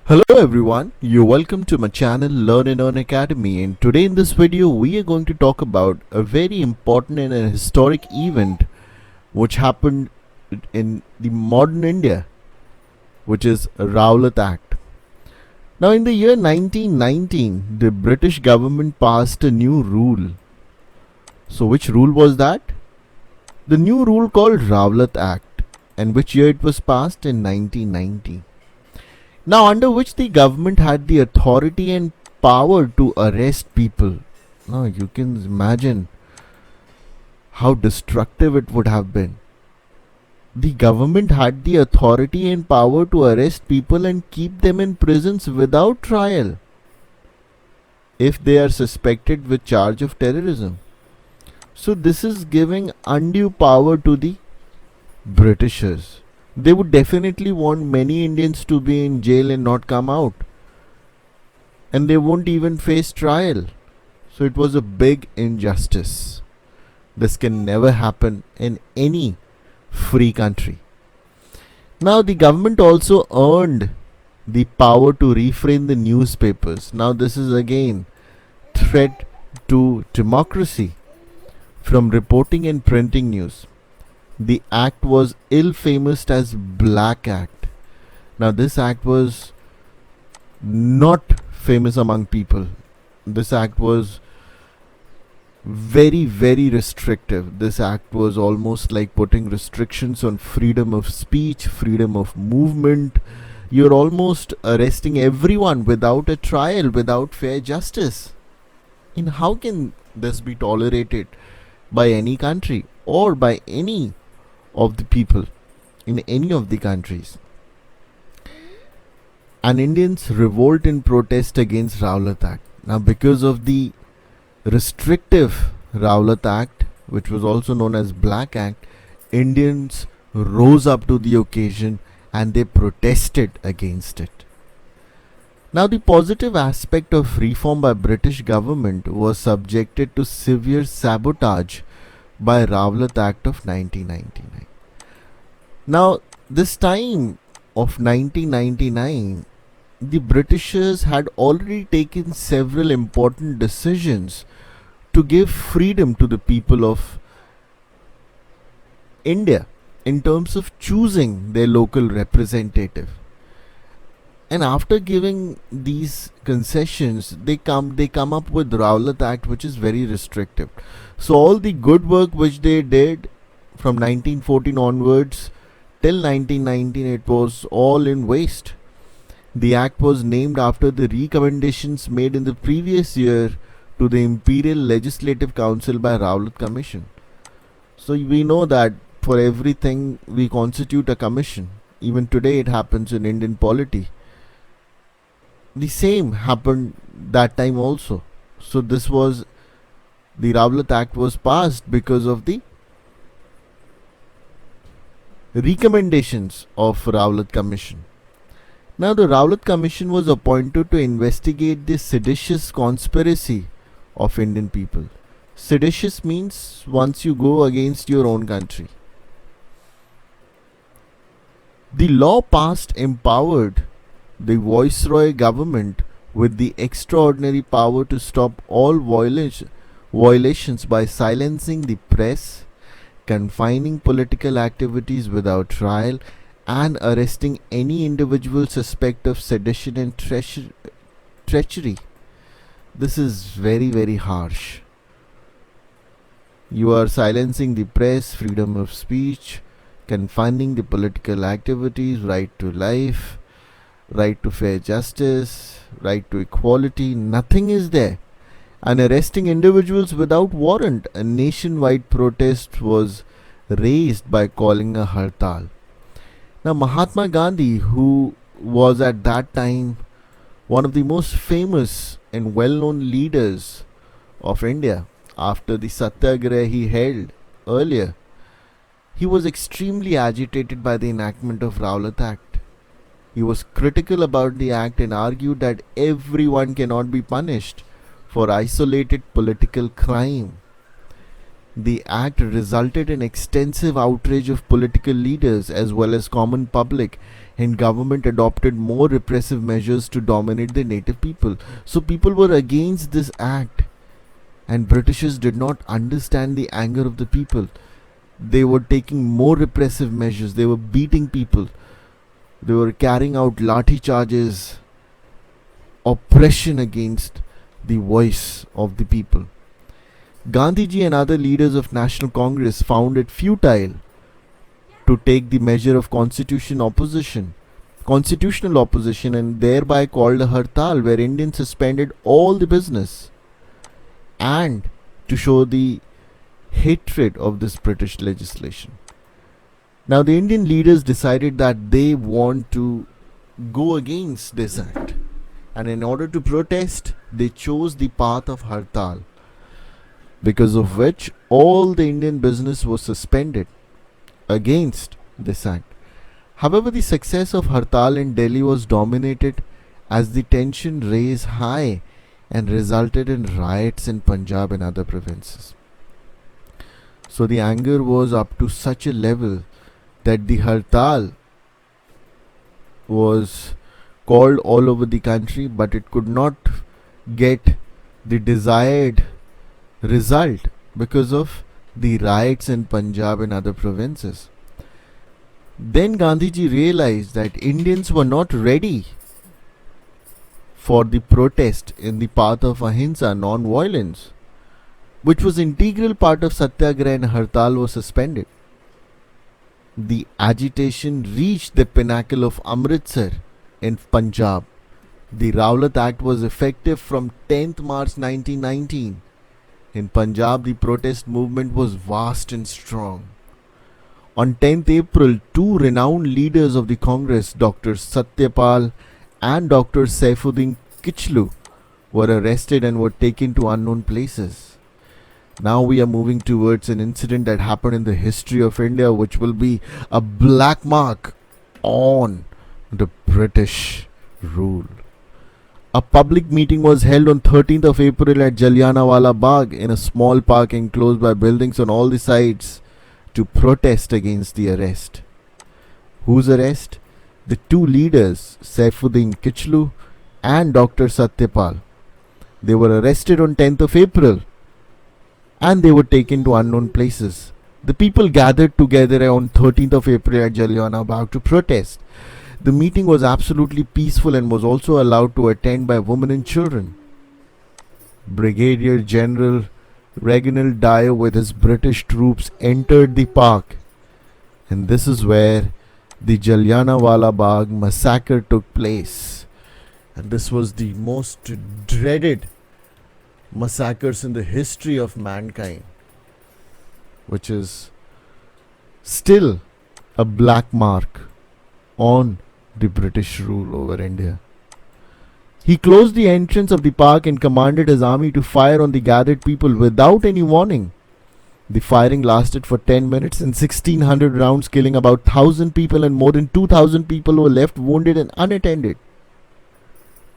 Hello everyone, you're welcome to my channel Learn and Earn Academy, and today in this video we are going to talk about a very important and a historic event which happened in the modern India, which is Rowlatt Act. Now in the year 1919, the British government passed a new rule. So which rule was that? The new rule called Rowlatt Act, and which year it was passed? In 1990. Now, under which the government had the authority and power to arrest people. Now, you can imagine how destructive it would have been. The government had the authority and power to arrest people and keep them in prisons without trial if they are suspected with charge of terrorism. So, this is giving undue power to the Britishers. They would definitely want many Indians to be in jail and not come out. And they won't even face trial. So it was a big injustice. This can never happen in any free country. Now the government also earned the power to refrain the newspapers. Now this is again threat to democracy from reporting and printing news. The act was ill-famous as Black Act. Now this act was not famous among people. This act was very restrictive. This act was almost like putting restrictions on freedom of speech, freedom of movement. You're almost arresting everyone without a trial, without fair justice. And how can this be tolerated by any country or by any of the people in any of the countries? And Indians revolt in protest against Rowlatt Act. Now because of the restrictive Rowlatt Act, which was also known as Black Act, Indians rose up to the occasion and they protested against it. Now the positive aspect of reform by British government was subjected to severe sabotage by Rowlatt Act of 1999. Now, this time of 1999, the Britishers had already taken several important decisions to give freedom to the people of India in terms of choosing their local representative. And after giving these concessions, they come up with Rowlatt Act, which is very restrictive. So all the good work which they did from 1914 onwards till 1919, it was all in waste. The act was named after the recommendations made in the previous year to the Imperial Legislative Council by Rowlatt Commission. So we know that for everything we constitute a commission. Even today it happens in Indian polity. The same happened that time also. So the Rowlatt Act was passed because of the recommendations of Rowlatt Commission. Now the Rowlatt Commission was appointed to investigate the seditious conspiracy of Indian people. Seditious means once you go against your own country. The law passed empowered the Viceroy government with the extraordinary power to stop all violations by silencing the press, confining political activities without trial, and arresting any individual suspect of sedition and treachery. This is very harsh. You are silencing the press, freedom of speech, confining the political activities, right to life, right to fair justice, right to equality. Nothing is there. And arresting individuals without warrant. A nationwide protest was raised by calling a hartal. Now Mahatma Gandhi, who was at that time one of the most famous and well-known leaders of India after the Satyagraha he held earlier, he was extremely agitated by the enactment of Rowlatt Act. He was critical about the act and argued that everyone cannot be punished for isolated political crime. The act resulted in extensive outrage of political leaders as well as common public and government adopted more repressive measures to dominate the native people. So people were against this act, and Britishers did not understand the anger of the people. They were taking more repressive measures. They were beating people. They were carrying out lathi charges, oppression against the voice of the people. Gandhiji and other leaders of National Congress found it futile to take the measure of constitutional opposition, and thereby called a hartal where Indians suspended all the business, and to show the hatred of this British legislation. Now the Indian leaders decided that they want to go against this act, and in order to protest they chose the path of hartal, because of which all the Indian business was suspended against this act. However, the success of hartal in Delhi was dominated as the tension rose high and resulted in riots in Punjab and other provinces. So the anger was up to such a level that the hartal was called all over the country, but it could not get the desired result because of the riots in Punjab and other provinces. Then Gandhiji realized that Indians were not ready for the protest in the path of ahimsa, non-violence, which was integral part of Satyagraha, and hartal was suspended. The agitation reached the pinnacle of Amritsar in Punjab. The Rowlatt Act was effective from 10th March 1919. In Punjab, the protest movement was vast and strong. On 10th April, two renowned leaders of the Congress, Dr. Satyapal and Dr. Saifuddin Kichlu, were arrested and were taken to unknown places. Now we are moving towards an incident that happened in the history of India, which will be a black mark on the British rule. A public meeting was held on 13th of April at Jallianwala Bagh in a small park enclosed by buildings on all the sides to protest against the arrest. Whose arrest? The two leaders, Saifuddin Kichlu and Dr. Satyapal. They were arrested on 10th of April and they were taken to unknown places. The people gathered together on 13th of April at Jallianwala Bagh to protest. The meeting was absolutely peaceful and was also allowed to attend by women and children. Brigadier General Reginald Dyer with his British troops entered the park, and this is where the Jallianwala Bagh massacre took place. And this was the most dreaded massacres in the history of mankind, which is still a black mark on the British rule over India. He closed the entrance of the park and commanded his army to fire on the gathered people without any warning. The firing lasted for 10 minutes and 1600 rounds, killing about 1000 people, and more than 2000 people were left wounded and unattended.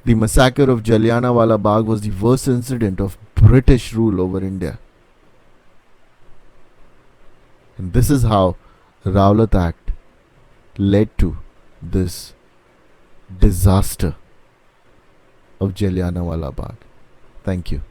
The massacre of Jallianwala Bagh was the worst incident of British rule over India. And this is how Rowlatt Act led to this disaster of Jallianwala Bagh. Thank you.